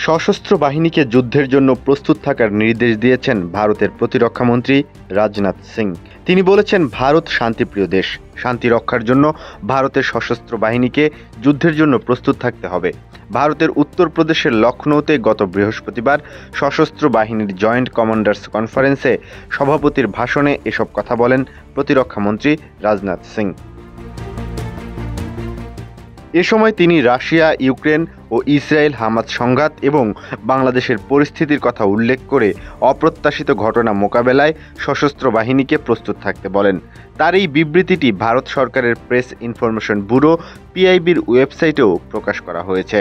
সশস্ত্র বাহিনীকে যুদ্ধের জন্য প্রস্তুত থাকার নির্দেশ দিয়েছেন ভারতের প্রতিরক্ষামন্ত্রী রাজনাথ সিং। তিনি বলেছেন, ভারত শান্তিপ্রিয় দেশ। শান্তি রক্ষার জন্য ভারতের সশস্ত্র বাহিনীকে যুদ্ধের জন্য প্রস্তুত থাকতে হবে। ভারতের উত্তরপ্রদেশের লখনৌতে গত বৃহস্পতিবার সশস্ত্র বাহিনীর জয়েন্ট কমান্ডার্স কনফারেন্সে সভাপতির ভাষণে এসব কথা বলেন প্রতিরক্ষামন্ত্রী রাজনাথ সিং। এ সময় তিনি রাশিয়া, ইউক্রেন ও ইসরায়েল হামাস সংঘাত এবং বাংলাদেশের পরিস্থিতির কথা উল্লেখ করে অপ্রত্যাশিত ঘটনা মোকাবেলায় সশস্ত্র বাহিনীকে প্রস্তুত থাকতে বলেন। তার এই বিবৃতিটি ভারত সরকারের প্রেস ইনফরমেশন ব্যুরো পিআইবির ওয়েবসাইটেও প্রকাশ করা হয়েছে।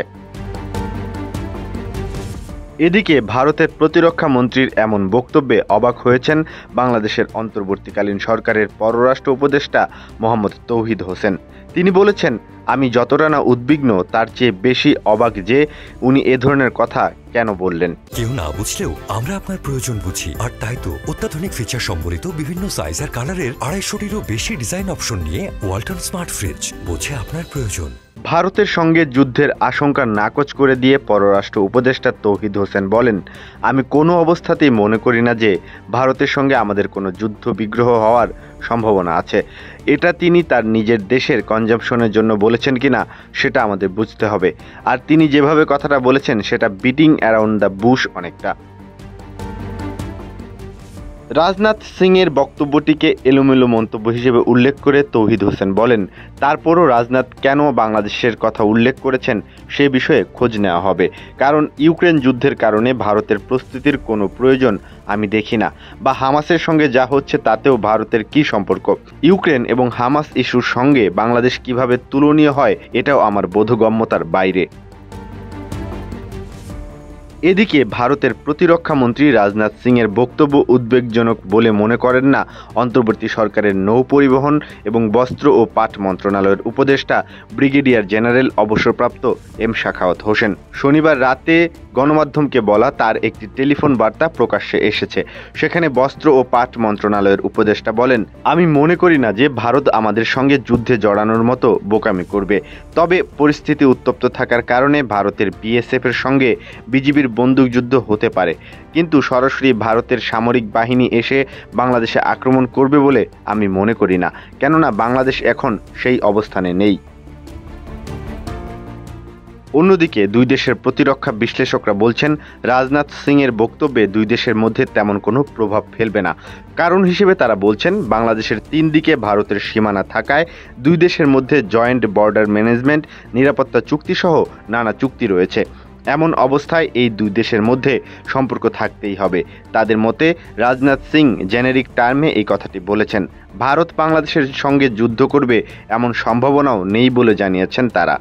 এদিকে ভারতের প্রতিরক্ষা মন্ত্রীর এমন বক্তব্যে অবাক হয়েছেন বাংলাদেশের অন্তর্বর্তীকালীন সরকারের পররাষ্ট্র উপদেষ্টা মোহাম্মদ তৌহিদ হোসেন। তিনি বলেছেন, আমি যতটা না উদ্বিগ্ন তার চেয়ে বেশি অবাক যে উনি এ ধরনের কথা কেন বললেন। কেউ না বুঝলেও আমরা আপনার প্রয়োজন বুঝি, আর তাই তো অত্যাধুনিক ফিচার সম্বলিত বিভিন্ন সাইজ আর কালারের 250-টিরও বেশি ডিজাইন অপশন নিয়ে ওয়ালটন স্মার্ট ফ্রিজ বোঝে আপনার প্রয়োজন। ভারতের সঙ্গে যুদ্ধের আশঙ্কা নাকচ করে দিয়ে পররাষ্ট্র উপদেষ্টা তৌহিদ হোসেন বলেন, আমি কোনো অবস্থাতেই মনে করি না যে ভারতের সঙ্গে আমাদের কোনো যুদ্ধ বিগ্রহ হওয়ার সম্ভাবনা আছে। এটা তিনি তার নিজের দেশের কনজাম্পশনের জন্য বলেছেন কিনা সেটা আমাদের বুঝতে হবে। আর তিনি যেভাবে কথাটা বলেছেন সেটা বিটিং অ্যারাউন্ড দ্য বুশ অনেকটা। রাজনাথ সিংয়ের বক্তব্যটিকে এলোমেলো মন্তব্য হিসেবে উল্লেখ করে তৌহিদ হোসেন বলেন, তারপরও রাজনাথ কেন বাংলাদেশের কথা উল্লেখ করেছেন সে বিষয়ে খোঁজ নেওয়া হবে, কারণ ইউক্রেন যুদ্ধের কারণে ভারতের প্রস্তুতির কোনো প্রয়োজন আমি দেখি না, বা হামাসের সঙ্গে যা হচ্ছে তাতেও ভারতের কী সম্পর্ক। ইউক্রেন এবং হামাস ইস্যুর সঙ্গে বাংলাদেশ কিভাবে তুলনীয় হয় এটাও আমার বোধগম্যতার বাইরে। এদিকে ভারতের প্রতিরক্ষা মন্ত্রী রাজনাথ সিংয়ের বক্তব্য উদ্বেগজনক বলে মনে করেন না অন্তর্বর্তী সরকারের নৌ পরিবহন এবং বস্ত্র ও পাট মন্ত্রণালয়ের উপদেষ্টা ব্রিগেডিয়ার জেনারেল অবসরপ্রাপ্ত এম শাখাওয়াত হোসেন। শনিবার রাতে গণমাধ্যমকে বলা তার একটি টেলিফোন বার্তা প্রকাশ্যে এসেছে। সেখানে বস্ত্র ও পাট মন্ত্রণালয়ের উপদেষ্টা বলেন, আমি মনে করি না যে ভারত আমাদের সঙ্গে যুদ্ধে জড়ানোর মতো বোকামি করবে। তবে পরিস্থিতি উত্তপ্ত থাকার কারণে ভারতের বিএসএফের সঙ্গে বিজিবির বন্দুকযুদ্ধ হতে পারে, কিন্তু সরাসরি ভারতের সামরিক বাহিনী এসে বাংলাদেশে আক্রমণ করবে বলে আমি মনে করি না, কেননা বাংলাদেশ এখন সেই অবস্থানে নেই। অন্যদিকে দুই দেশের প্রতিরক্ষা বিশ্লেষকরা বলছেন, রাজনাথ সিংয়ের বক্তব্যে দুই দেশের মধ্যে তেমন কোনো প্রভাব ফেলবে না। কারণ হিসেবে তারা বলছেন, বাংলাদেশের 3 দিকে ভারতের সীমানা থাকায় দুই দেশের মধ্যে জয়েন্ট বর্ডার ম্যানেজমেন্ট, নিরাপত্তা চুক্তি সহ নানা চুক্তি রয়েছে। এমন অবস্থায় এই দুই দেশের মধ্যে সম্পর্ক থাকতেই হবে। তাদের মতে রাজনাথ সিং জেনেরিক টার্মে এই কথাটি বলেছেন। ভারত বাংলাদেশের সঙ্গে যুদ্ধ করবে এমন সম্ভাবনাও নেই বলে জানিয়েছেন তারা।